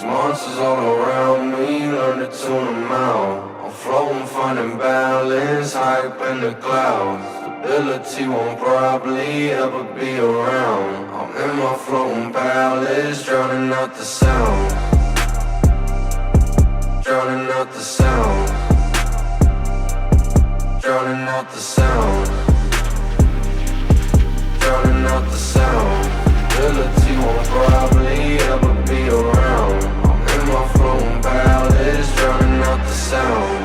monsters all around me, learn to tune them out. I'm floating, finding balance, high up in the clouds. Stability won't probably ever be around. I'm in my floating palace, drowning out the sound. Drowning out the sound. Drowning out the sound. Drowning out the sound. Stability won't probably ever be around. I'm in my floating palace, drowning out the sound.